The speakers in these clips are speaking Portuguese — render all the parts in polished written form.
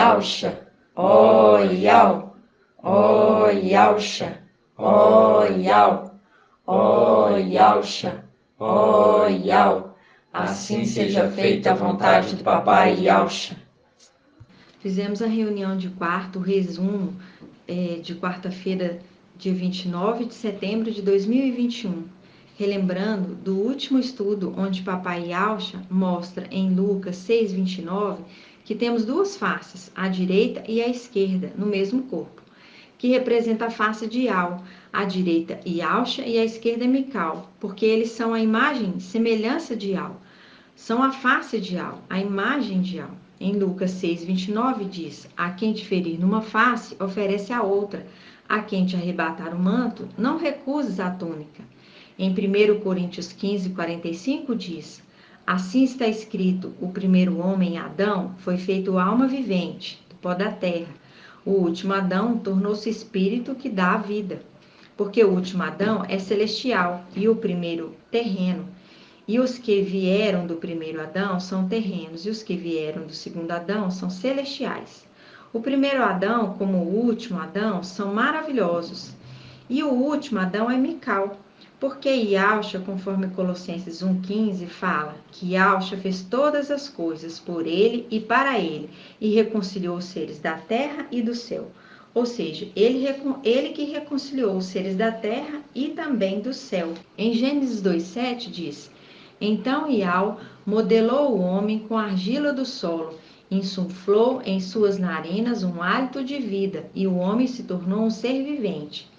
Yauxa, ó Yau, ó Yauxa, ó Yau, ó Yauxa, ó Yau, assim seja feita a vontade do papai Yauxa. Fizemos a reunião de quarto, o resumo de quarta-feira, dia 29 de setembro de 2021, relembrando do último estudo onde papai Yauxa mostra em Lucas 6:29 que temos duas faces, a direita e a esquerda, no mesmo corpo, que representa a face de Yau, a direita Yauxa e a esquerda Mical, porque eles são a imagem e semelhança de Yau, são a face de Yau, a imagem de Yau. Em Lucas 6:29 diz: a quem te ferir numa face, oferece a outra. A quem te arrebatar o manto, não recuses a túnica. Em 1 Coríntios 15:45 diz: assim está escrito, o primeiro homem, Adão, foi feito alma vivente, do pó da terra. O último Adão tornou-se espírito que dá a vida. Porque o último Adão é celestial e o primeiro terreno. E os que vieram do primeiro Adão são terrenos, e os que vieram do segundo Adão são celestiais. O primeiro Adão, como o último Adão, são maravilhosos. E o último Adão é Mical, porque Yauxa, conforme Colossenses 1,15, fala que Yauxa fez todas as coisas por ele e para ele, e reconciliou os seres da terra e do céu. Ou seja, ele que reconciliou os seres da terra e também do céu. Em Gênesis 2,7 diz: então Iau modelou o homem com argila do solo, insuflou em suas narinas um hálito de vida, e o homem se tornou um ser vivente.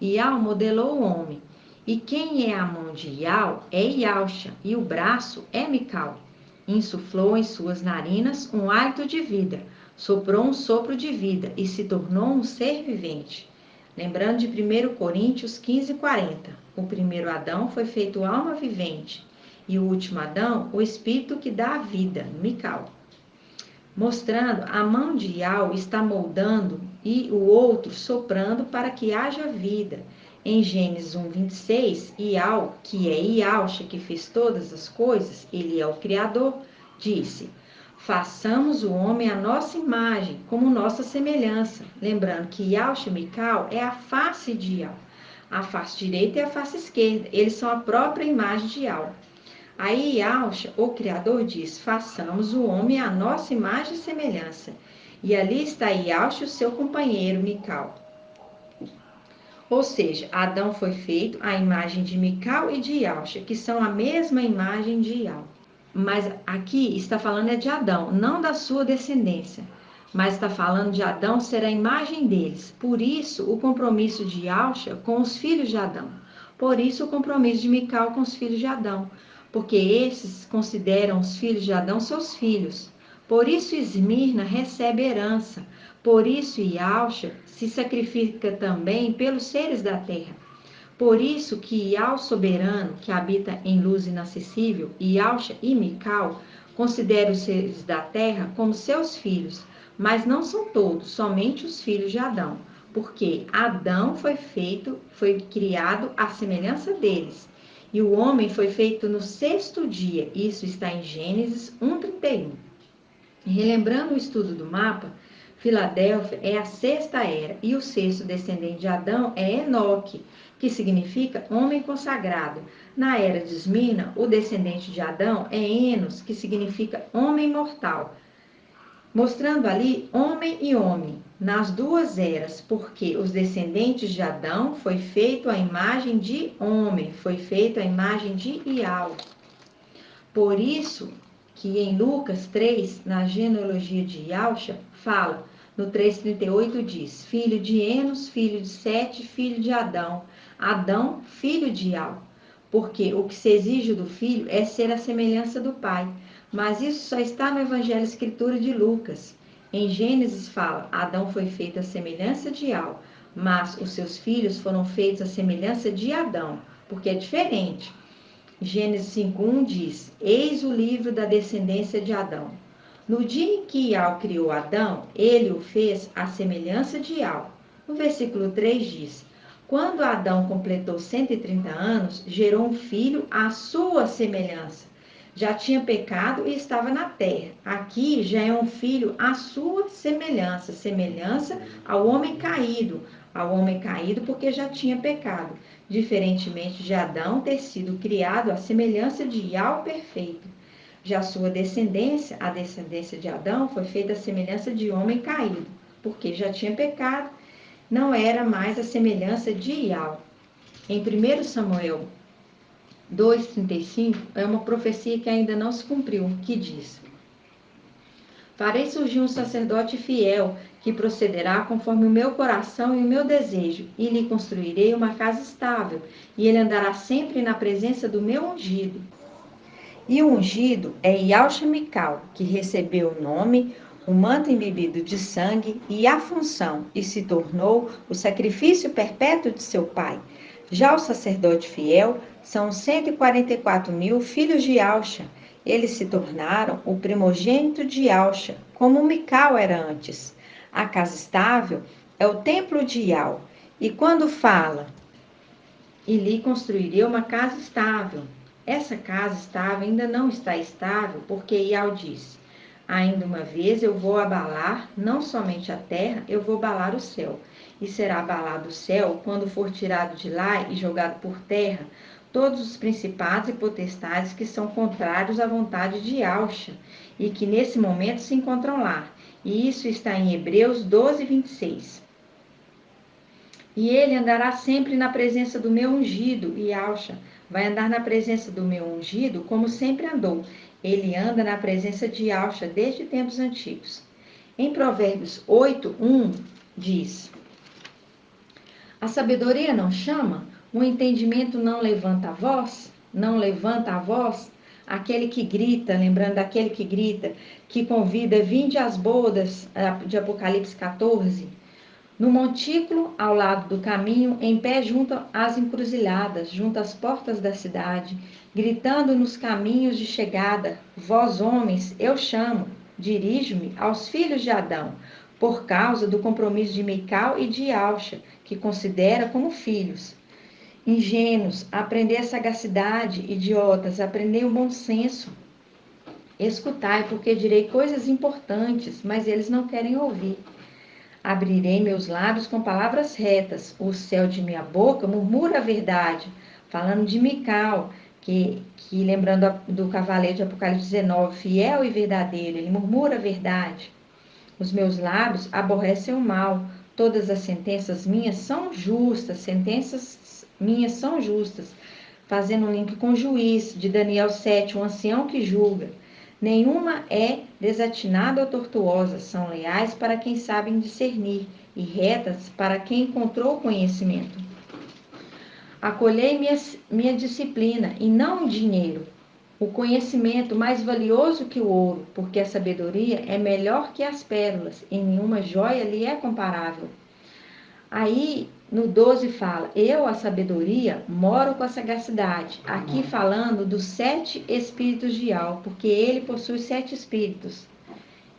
Iau modelou o homem. E quem é a mão de Iau é Yauxa, e o braço é Mical. Insuflou em suas narinas um hálito de vida, soprou um sopro de vida, e se tornou um ser vivente. Lembrando de 1 Coríntios 15:40, o primeiro Adão foi feito alma vivente, e o último Adão, o espírito que dá a vida, Mical. Mostrando a mão de Iau está moldando e o outro soprando para que haja vida. Em Gênesis 1:26, Iau, que é Yauxa, que fez todas as coisas, ele é o Criador, disse: façamos o homem à nossa imagem, como nossa semelhança. Lembrando que Yauxa e Mical é a face de Iau. A face direita e a face esquerda, eles são a própria imagem de Iau. Aí Yauxa, o Criador, diz: façamos o homem à nossa imagem e semelhança. E ali está Yauxa e o seu companheiro, Mical. Ou seja, Adão foi feito à imagem de Mical e de Yauxa, que são a mesma imagem de Iau. Mas aqui está falando de Adão, não da sua descendência. Mas está falando de Adão ser a imagem deles. Por isso, o compromisso de Yauxa com os filhos de Adão. Por isso, o compromisso de Mical com os filhos de Adão. Porque esses consideram os filhos de Adão seus filhos. Por isso, Esmirna recebe herança. Por isso, Yauxa se sacrifica também pelos seres da terra. Por isso que Iau soberano, que habita em luz inacessível, Yauxa e Mical, considera os seres da terra como seus filhos, mas não são todos, somente os filhos de Adão, porque Adão foi criado à semelhança deles, e o homem foi feito no sexto dia. Isso está em Gênesis 1:31. Relembrando o estudo do mapa, Filadélfia é a sexta era, e o sexto descendente de Adão é Enoque, que significa homem consagrado. Na era de Esmirna, o descendente de Adão é Enos, que significa homem mortal. Mostrando ali homem e homem, nas duas eras, porque os descendentes de Adão foi feito a imagem de homem, foi feito a imagem de Iau. Por isso que em Lucas 3, na genealogia de Yauxa, fala, no 3:38 diz: filho de Enos, filho de Sete, filho de Adão. Adão, filho de Iau. Porque o que se exige do filho é ser a semelhança do pai. Mas isso só está no Evangelho Escritura de Lucas. Em Gênesis fala: Adão foi feito à semelhança de Iau, mas os seus filhos foram feitos à semelhança de Adão, porque é diferente. Gênesis 5:1 diz: eis o livro da descendência de Adão. No dia em que Iau criou Adão, ele o fez à semelhança de Iau. No versículo 3 diz: quando Adão completou 130 anos, gerou um filho à sua semelhança. já tinha pecado e estava na terra. Aqui já é um filho à sua semelhança, semelhança ao homem caído porque já tinha pecado, diferentemente de Adão ter sido criado à semelhança de Iau perfeito. Já sua descendência, a descendência de Adão, foi feita à semelhança de homem caído, porque já tinha pecado, não era mais a semelhança de Iau. Em 1 Samuel 2,35 é uma profecia que ainda não se cumpriu, que diz: farei surgir um sacerdote fiel, que procederá conforme o meu coração e o meu desejo, e lhe construirei uma casa estável, e ele andará sempre na presença do meu ungido. E o ungido é Yauxa Mical, que recebeu o nome, o manto embebido de sangue e a função, e se tornou o sacrifício perpétuo de seu pai. Já o sacerdote fiel são 144.000 filhos de Yauxa. Eles se tornaram o primogênito de Yauxa, como Mical era antes. A casa estável é o templo de Iau. E quando fala, e lhe construirei uma casa estável. Essa casa estável ainda não está estável, porque Iau disse: ainda uma vez eu vou abalar não somente a terra, eu vou abalar o céu. E será abalado o céu quando for tirado de lá e jogado por terra todos os principados e potestades que são contrários à vontade de Yauxa e que nesse momento se encontram lá. E isso está em Hebreus 12:26. E ele andará sempre na presença do meu ungido, e Yauxa vai andar na presença do meu ungido como sempre andou. Ele anda na presença de Yauxa desde tempos antigos. Em Provérbios 8:1 diz: a sabedoria não chama, o entendimento não levanta a voz, não levanta a voz. Aquele que grita, lembrando daquele que grita, que convida, vinde às bodas, de Apocalipse 14. No montículo, ao lado do caminho, em pé junto às encruzilhadas, junto às portas da cidade, gritando nos caminhos de chegada: vós, homens, eu chamo, dirijo-me aos filhos de Adão, por causa do compromisso de Mical e de Yauxa, que considera como filhos. Ingênuos, aprendei a sagacidade; idiotas, aprendei o bom senso. Escutai, porque direi coisas importantes, mas eles não querem ouvir. Abrirei meus lábios com palavras retas, o céu de minha boca murmura a verdade. Falando de Mical, que lembrando do cavaleiro de Apocalipse 19, fiel e verdadeiro, ele murmura a verdade. Os meus lábios aborrecem o mal, todas as sentenças minhas são justas, sentenças minhas são justas. Fazendo um link com o juiz, de Daniel 7, um ancião que julga. Nenhuma é desatinada ou tortuosa, são leais para quem sabem discernir e retas para quem encontrou conhecimento. Acolhei minha disciplina e não o dinheiro, o conhecimento mais valioso que o ouro, porque a sabedoria é melhor que as pérolas e nenhuma joia lhe é comparável. Aí no 12 fala: eu, a sabedoria, moro com a sagacidade. Aqui falando dos 7 espíritos de Iau, porque ele possui 7 espíritos.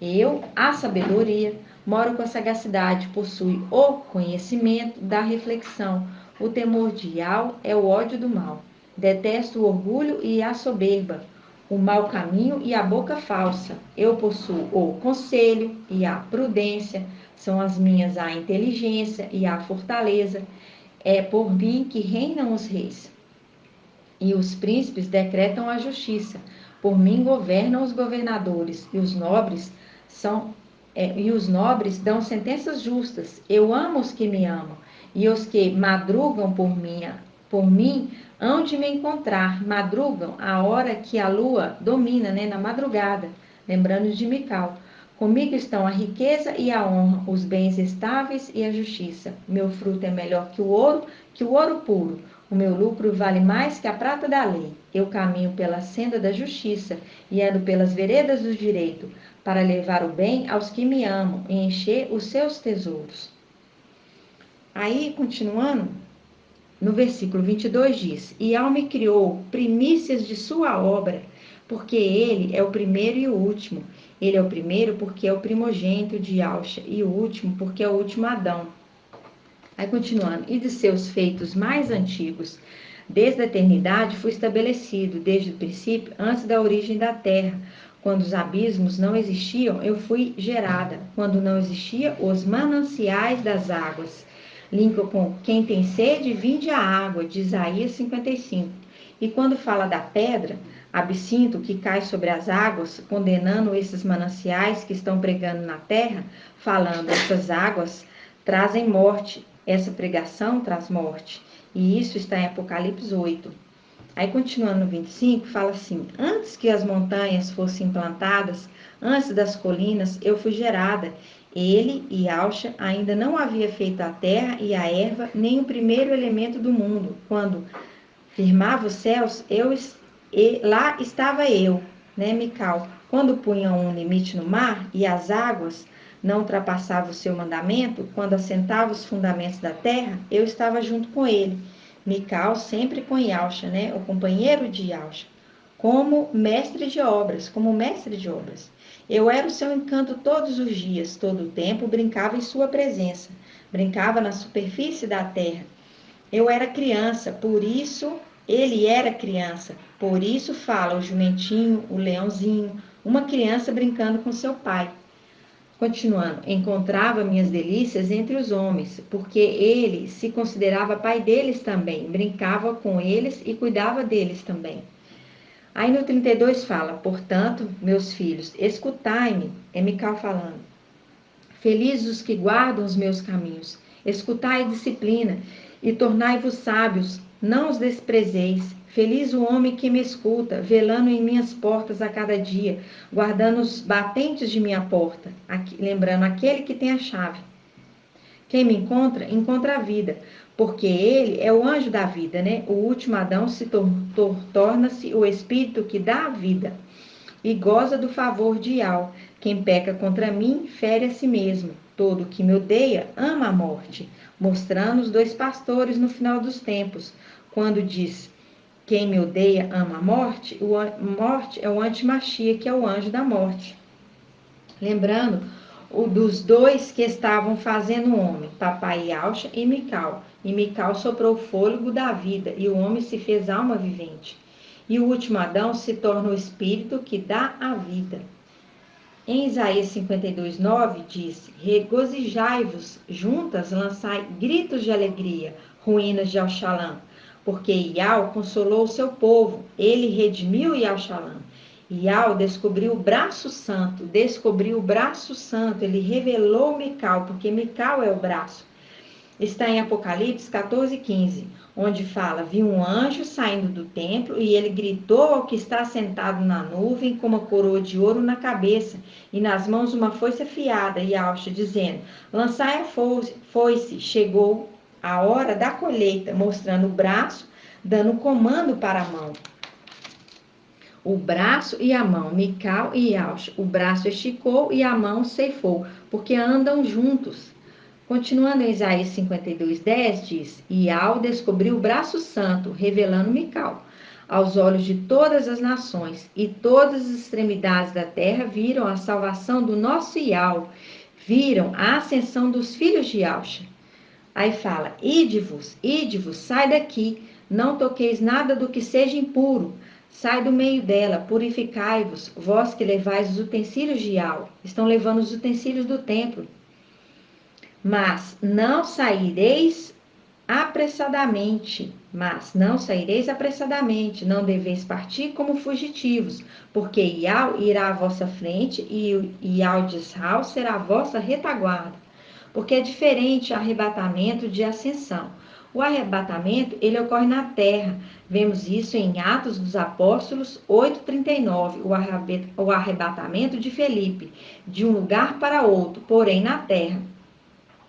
Eu, a sabedoria, moro com a sagacidade, possui o conhecimento da reflexão. O temor de Iau é o ódio do mal. Detesto o orgulho e a soberba, o mau caminho e a boca falsa. Eu possuo o conselho e a prudência, são as minhas a inteligência e a fortaleza. É por mim que reinam os reis. E os príncipes decretam a justiça. Por mim governam os governadores, e os nobres dão sentenças justas. Eu amo os que me amam, e os que madrugam por mim hão de me encontrar. Madrugam a hora que a lua domina, na madrugada, lembrando de Mical. Comigo estão a riqueza e a honra, os bens estáveis e a justiça. Meu fruto é melhor que o ouro puro. O meu lucro vale mais que a prata da lei. Eu caminho pela senda da justiça e ando pelas veredas do direito, para levar o bem aos que me amam e encher os seus tesouros. Aí, continuando, no versículo 22 diz: e Iau me criou primícias de sua obra, porque ele é o primeiro e o último. Ele é o primeiro porque é o primogênito de Yauxa, e o último porque é o último Adão. Aí continuando: e de seus feitos mais antigos, Desde a eternidade fui estabelecido, desde o princípio, antes da origem da terra. Quando os abismos não existiam, eu fui gerada. Quando não existiam os mananciais das águas. Lincoln, quem tem sede, vinde a água, de Isaías 55. E quando fala da pedra, absinto que cai sobre as águas, condenando esses mananciais que estão pregando na terra, falando essas águas trazem morte, essa pregação traz morte. E isso está em Apocalipse 8. Aí, continuando no 25, fala assim: antes que as montanhas fossem implantadas, antes das colinas, eu fui gerada. Ele, Yahshua, ainda não havia feito a terra e a erva, nem o primeiro elemento do mundo. Quando firmava os céus, lá estava eu, né, Mical? Quando punha um limite no mar e as águas não ultrapassavam o seu mandamento, quando assentava os fundamentos da terra, eu estava junto com ele. Mical sempre com Yahshua, né, o companheiro de Yahshua, como mestre de obras, Eu era o seu encanto todos os dias, todo o tempo brincava em sua presença, brincava na superfície da terra. Eu era criança, por isso ele era criança. Por isso fala o jumentinho, o leãozinho, uma criança brincando com seu pai. Continuando, encontrava minhas delícias entre os homens, porque ele se considerava pai deles também, brincava com eles e cuidava deles também. Aí no 32 fala, portanto, meus filhos, escutai-me, é Mical falando. Felizes os que guardam os meus caminhos. Escutai a disciplina e tornai-vos sábios, não os desprezeis. Feliz o homem que me escuta, velando em minhas portas a cada dia, guardando os batentes de minha porta, lembrando aquele que tem a chave. Quem me encontra, encontra a vida, porque ele é o anjo da vida, né? O último Adão torna-se o espírito que dá a vida e goza do favor de Ial. Quem peca contra mim, fere a si mesmo. Todo que me odeia, ama a morte. Mostrando os dois pastores no final dos tempos. Quando diz, quem me odeia, ama a morte, morte é o antimachia, que é o anjo da morte. Lembrando dos dois que estavam fazendo o homem, papai Yahshua e Mical. E Mical soprou o fôlego da vida, e o homem se fez alma vivente. E o último Adão se torna o espírito que dá a vida. Em Isaías 52:9 diz: regozijai-vos, juntas lançai gritos de alegria, ruínas de Alxalã, porque Ial consolou o seu povo, ele redimiu Yalxalã. Ial descobriu o braço santo, ele revelou Mical, porque Mical é o braço. Está em Apocalipse 14:15, onde fala, vi um anjo saindo do templo e ele gritou ao que está sentado na nuvem com uma coroa de ouro na cabeça e nas mãos uma foice afiada e alta, dizendo, lançai a foice, chegou a hora da colheita, mostrando o braço, dando comando para a mão. O braço e a mão, Mical e Yahshua, o braço esticou e a mão ceifou, porque andam juntos. Continuando em Isaías 52:10, diz, Ial descobriu o braço santo, revelando Mical. Aos olhos de todas as nações e todas as extremidades da terra viram a salvação do nosso Ial, viram a ascensão dos filhos de Yahshua. Aí fala, ide-vos, sai daqui, não toqueis nada do que seja impuro, sai do meio dela, purificai-vos, vós que levais os utensílios de Ial, estão levando os utensílios do templo. Mas não saireis apressadamente, não deveis partir como fugitivos, porque Ial irá à vossa frente e Ial de Israel será a vossa retaguarda. Porque é diferente o arrebatamento de ascensão. O arrebatamento, ele ocorre na terra. Vemos isso em Atos dos Apóstolos 8:39, o arrebatamento de Felipe, de um lugar para outro, porém na terra.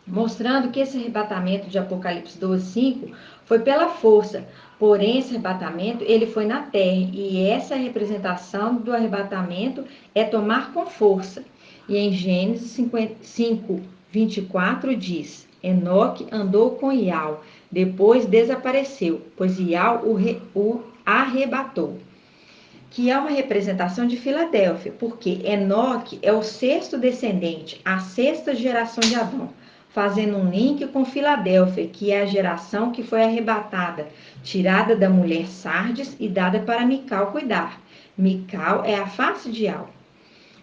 Mostrando que esse arrebatamento de Apocalipse 12:5 foi pela força, porém esse arrebatamento ele foi na terra, e essa representação do arrebatamento é tomar com força. E em Gênesis 5:24 diz, Enoque andou com Ial, depois desapareceu, pois Ial o arrebatou. Que é uma representação de Filadélfia, porque Enoque é o sexto descendente, a sexta geração de Adão. fazendo um link com Filadélfia, que é a geração que foi arrebatada, tirada da mulher Sardes e dada para Mical cuidar. Mical é a face de Ial.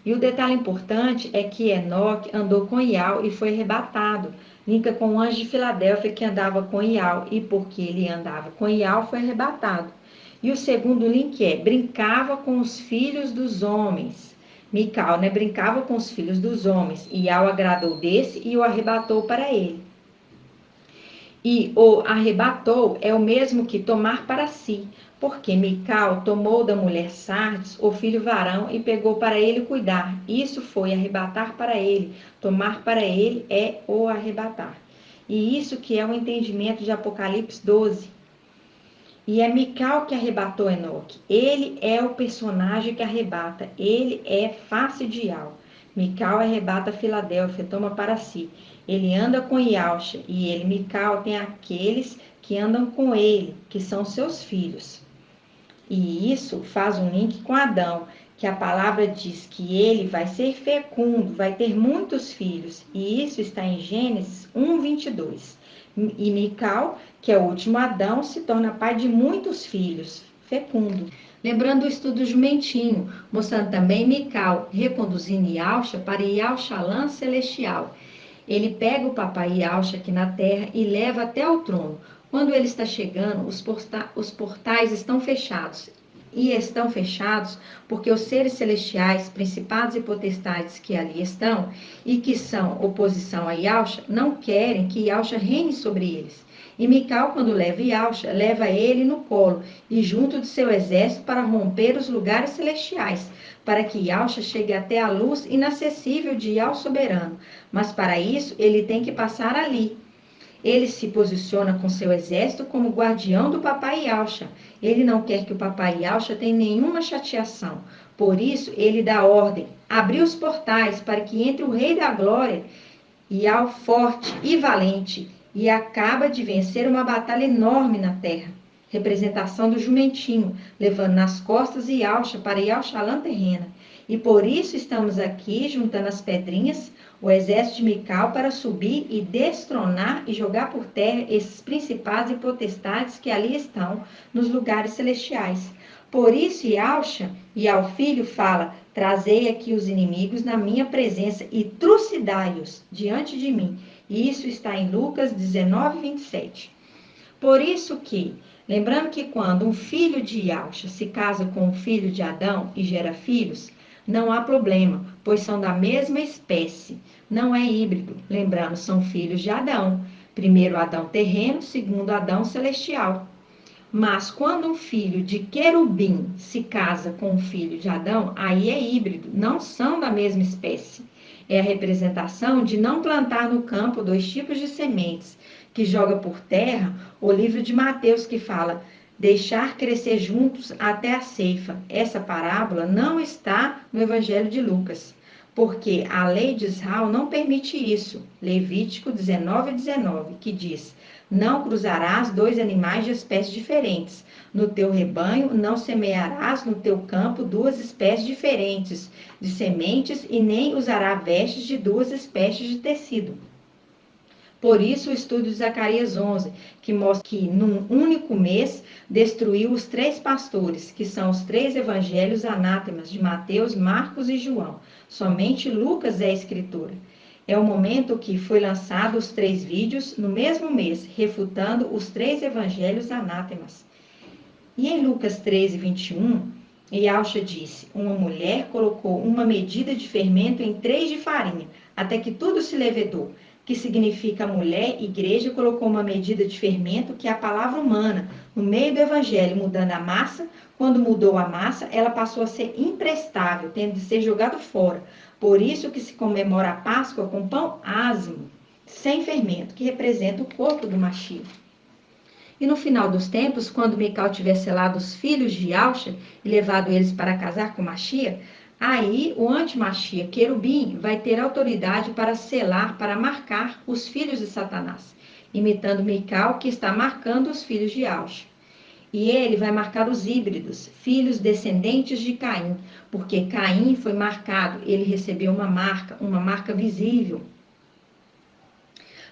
E o detalhe importante é que Enoque andou com Ial e foi arrebatado. Linka com o anjo de Filadélfia que andava com Ial, e porque ele andava com Ial, foi arrebatado. E o segundo link é, brincava com os filhos dos homens. Mical, né, brincava com os filhos dos homens. Ial agradou desse e o arrebatou para ele. E o arrebatou é o mesmo que tomar para si, porque Mical tomou da mulher Sardes o filho varão e pegou para ele cuidar. Isso foi arrebatar para ele. Tomar para ele é o arrebatar. E isso que é o entendimento de Apocalipse 12. E é Mical que arrebatou Enoque. Ele é o personagem que arrebata. Ele é face de Ial. Mical arrebata Filadélfia, toma para si. Ele anda com Ialcha, e ele, Mical, tem aqueles que andam com ele, que são seus filhos. E isso faz um link com Adão, que a palavra diz que ele vai ser fecundo, vai ter muitos filhos. E isso está em Gênesis 1:22. E Mical, que é o último Adão, se torna pai de muitos filhos, fecundo. Lembrando o estudo jumentinho, mostrando também Mical reconduzindo Ialcha para Ialxalã celestial. Ele pega o papai Ialcha aqui na terra e leva até o trono. Quando ele está chegando, os portais estão fechados. E estão fechados porque os seres celestiais, principados e potestades que ali estão e que são oposição a Ialcha, não querem que Ialcha reine sobre eles. E Mical, quando leva Ialcha, leva ele no colo e junto de seu exército para romper os lugares celestiais, para que Ialcha chegue até a luz inacessível de Ial soberano. Mas para isso ele tem que passar ali. Ele se posiciona com seu exército como guardião do papai Ialcha. Ele não quer que o papai Ialcha tenha nenhuma chateação. Por isso, ele dá ordem, abrir os portais para que entre o Rei da Glória, Ial forte e valente, e acaba de vencer uma batalha enorme na terra. Representação do jumentinho, levando nas costas Ialcha para Ialxalã terrena. E por isso estamos aqui juntando as pedrinhas, o exército de Mical, para subir e destronar e jogar por terra esses principados e potestades que ali estão nos lugares celestiais. Por isso Ialcha e ao filho fala, trazei aqui os inimigos na minha presença e trucidai-os diante de mim. E isso está em Lucas 19:27. Por isso que, lembrando que quando um filho de Ialcha se casa com um filho de Adão e gera filhos, não há problema, pois são da mesma espécie. Não é híbrido, lembrando, são filhos de Adão. Primeiro Adão terreno, segundo Adão celestial. Mas quando um filho de querubim se casa com um filho de Adão, aí é híbrido, não são da mesma espécie. É a representação de não plantar no campo dois tipos de sementes, que joga por terra o livro de Mateus, que fala deixar crescer juntos até a ceifa. Essa parábola não está no Evangelho de Lucas, porque a lei de Israel não permite isso. Levítico 19:19, que diz: não cruzarás dois animais de espécies diferentes. No teu rebanho não semearás no teu campo duas espécies diferentes de sementes, e nem usará vestes de duas espécies de tecido. Por isso, o estudo de Zacarias 11, que mostra que num único mês destruiu os 3 pastores, que são os 3 evangelhos anátemas de Mateus, Marcos e João. Somente Lucas é a escritura. É o momento que foi lançado os 3 vídeos no mesmo mês, refutando os 3 evangelhos anátemas. E em Lucas 13:21, Ialcha disse, uma mulher colocou uma medida de fermento em 3 de farinha, até que tudo se levedou. Que significa a mulher, igreja, colocou uma medida de fermento, que é a palavra humana, no meio do evangelho, mudando a massa. Quando mudou a massa, ela passou a ser imprestável, tendo de ser jogado fora. Por isso que se comemora a Páscoa com pão asmo, sem fermento, que representa o corpo do Mashiach. E no final dos tempos, quando Mical tiver selado os filhos de Ialcha e levado eles para casar com Mashiach, aí o anti-Mashiach, querubim, vai ter autoridade para selar, para marcar os filhos de Satanás, imitando Mical, que está marcando os filhos de Ialcha. E ele vai marcar os híbridos, filhos descendentes de Caim, porque Caim foi marcado, ele recebeu uma marca visível.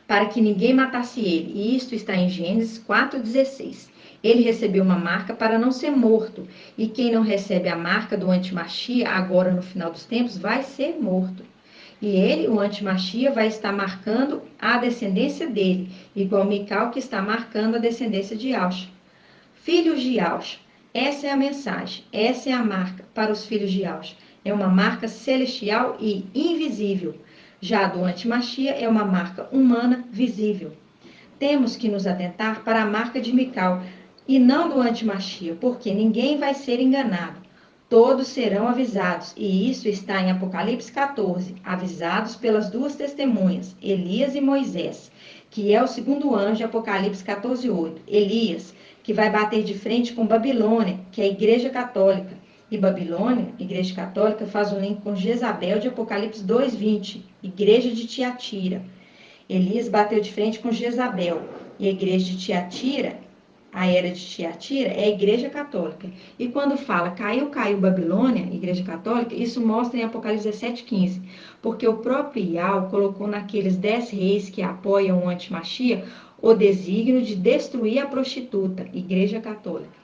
para que ninguém matasse ele. E isto está em Gênesis 4,16. Ele recebeu uma marca para não ser morto. E quem não recebe a marca do antimachia, agora no final dos tempos, vai ser morto. E ele, o antimachia, vai estar marcando a descendência dele, igual Mical, que está marcando a descendência de Yauxa. Filhos de Yauxa. Essa é a mensagem, essa é a marca para os filhos de Yauxa. É uma marca celestial e invisível. Já a do antimachia é uma marca humana visível. Temos que nos atentar para a marca de Mical e não do antimachia, porque ninguém vai ser enganado. Todos serão avisados, e isso está em Apocalipse 14, avisados pelas duas testemunhas, Elias e Moisés, que é o segundo anjo de Apocalipse 14:8. Elias, que vai bater de frente com Babilônia, que é a Igreja Católica. E Babilônia, Igreja Católica, faz um link com Jezabel de Apocalipse 2:20, Igreja de Tiatira. Elias bateu de frente com Jezabel, e a Igreja de Tiatira, a era de Tiatira, é a Igreja Católica. E quando fala caiu Babilônia, Igreja Católica, isso mostra em Apocalipse 17:15, porque o próprio Iau colocou naqueles 10 reis que apoiam o antimachia o desígnio de destruir a prostituta, Igreja Católica.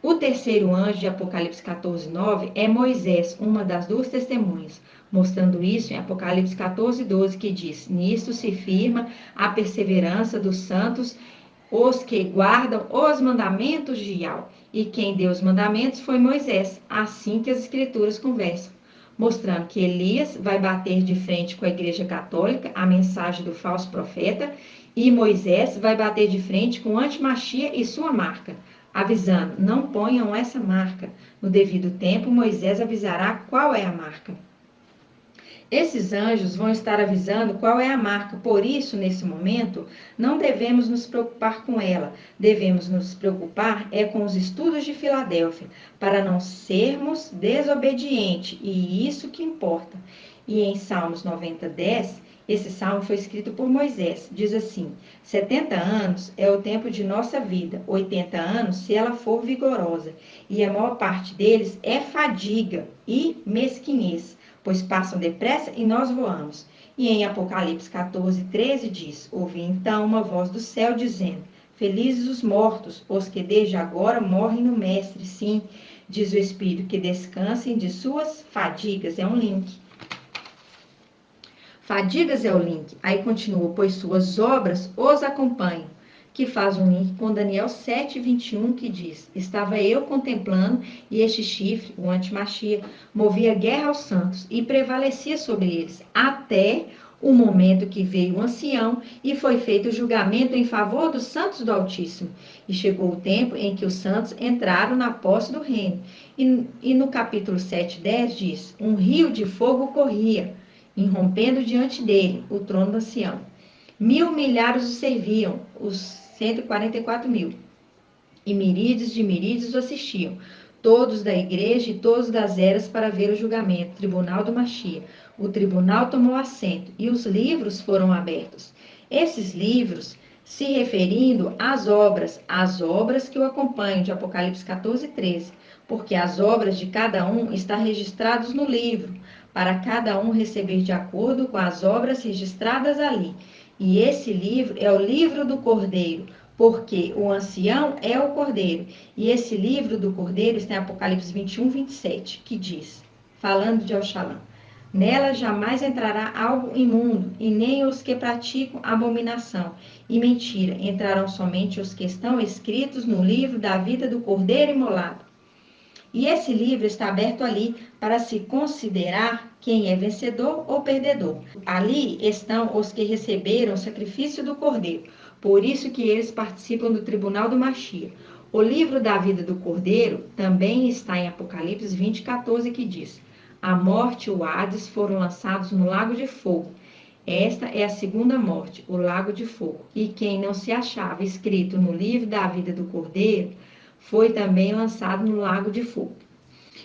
O terceiro anjo de Apocalipse 14:9 é Moisés, uma das duas testemunhas, mostrando isso em Apocalipse 14:12, que diz: nisto se firma a perseverança dos santos, os que guardam os mandamentos de Yahweh. E quem deu os mandamentos foi Moisés, assim que as escrituras conversam, mostrando que Elias vai bater de frente com a Igreja Católica, a mensagem do falso profeta, e Moisés vai bater de frente com o antimachia e sua marca, avisando: não ponham essa marca. No devido tempo, Moisés avisará qual é a marca. Esses anjos vão estar avisando qual é a marca, por isso, nesse momento, não devemos nos preocupar com ela. Devemos nos preocupar com os estudos de Filadélfia, para não sermos desobedientes, e isso que importa. E em Salmos 90:10, esse salmo foi escrito por Moisés. Diz assim: 70 anos é o tempo de nossa vida, 80 anos se ela for vigorosa, e a maior parte deles é fadiga e mesquinhez, pois passam depressa e nós voamos. E em Apocalipse 14:13 diz: ouvi então uma voz do céu dizendo: felizes os mortos, os que desde agora morrem no Mestre. Sim, diz o Espírito, que descansem de suas fadigas. É um link. Fadigas é o link. Aí continua: pois suas obras os acompanham, que faz um link com Daniel 7:21, que diz: estava eu contemplando, e este chifre, o antimachia, movia guerra aos santos e prevalecia sobre eles, até o momento que veio o ancião e foi feito o julgamento em favor dos santos do Altíssimo. E chegou o tempo em que os santos entraram na posse do reino. E no capítulo 7:10 diz: um rio de fogo corria, irrompendo diante dele, o trono do ancião. 1.000 milhares o serviam, os 144.000, e miríades de miríades o assistiam, todos da igreja e todos das eras, para ver o julgamento, tribunal do Machia. O tribunal tomou assento, e os livros foram abertos. Esses livros se referindo às obras que o acompanham, de Apocalipse 14:13, porque as obras de cada um estão registradas no livro, para cada um receber de acordo com as obras registradas ali. E esse livro é o livro do Cordeiro, porque o ancião é o Cordeiro. E esse livro do Cordeiro está em Apocalipse 21:27, que diz, falando de Oxalá: nela jamais entrará algo imundo, e nem os que praticam abominação e mentira. Entrarão somente os que estão escritos no livro da vida do Cordeiro imolado. E esse livro está aberto ali para se considerar quem é vencedor ou perdedor. Ali estão os que receberam o sacrifício do Cordeiro. Por isso que eles participam do tribunal do Machia. O livro da vida do Cordeiro também está em Apocalipse 20:14, que diz: a morte e o Hades foram lançados no lago de fogo. Esta é a segunda morte, o lago de fogo. E quem não se achava escrito no livro da vida do Cordeiro foi também lançado no lago de fogo.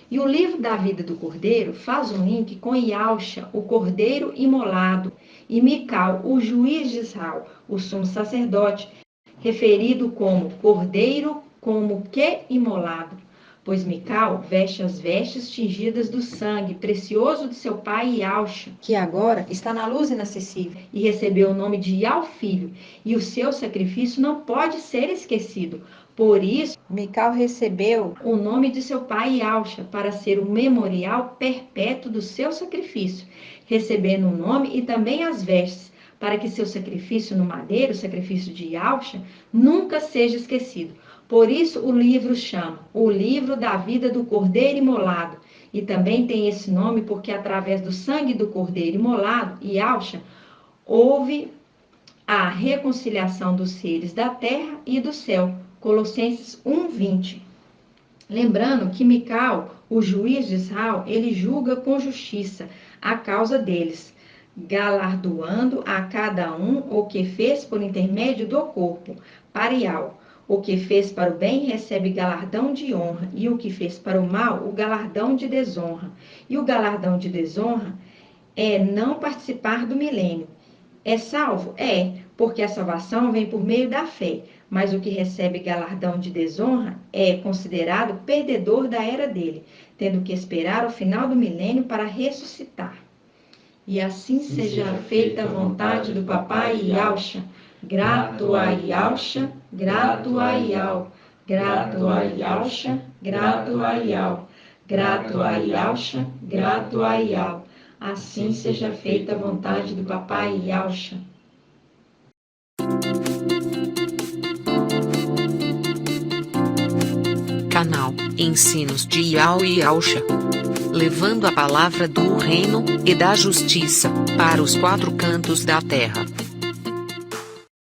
E o livro da vida do Cordeiro faz um link com Yauxa, o Cordeiro imolado, e Mical, o juiz de Israel, o sumo sacerdote, referido como Cordeiro, como que imolado. pois Mical veste as vestes tingidas do sangue precioso de seu pai Iauxa, que agora está na luz inacessível, e recebeu o nome de Iau Filho, e o seu sacrifício não pode ser esquecido. Por isso, Mical recebeu o nome de seu pai Iauxa, para ser o memorial perpétuo do seu sacrifício, recebendo o nome e também as vestes, para que seu sacrifício no madeiro, o sacrifício de Iauxa, nunca seja esquecido. Por isso o livro chama o livro da vida do Cordeiro Imolado, e também tem esse nome porque através do sangue do Cordeiro Imolado, Iauxa, houve a reconciliação dos seres da terra e do céu. Colossenses 1:20. Lembrando que Mical, o juiz de Israel, ele julga com justiça a causa deles, galardoando a cada um o que fez por intermédio do corpo. Parial. O que fez para o bem recebe galardão de honra, e o que fez para o mal, o galardão de desonra. E o galardão de desonra é não participar do milênio. É salvo? É, porque a salvação vem por meio da fé, mas o que recebe galardão de desonra é considerado perdedor da era dele, tendo que esperar o final do milênio para ressuscitar. E assim seja feita a vontade do papai Iauxa, grato a Iauxa, grato a Iau, grato a Iauxa, grato a Iau, grato a Iauxa, grato a Iau. Assim seja feita a vontade do papai Iauxa. Canal Ensinos de Iau e Iauxa, levando a palavra do reino e da justiça para os quatro cantos da terra.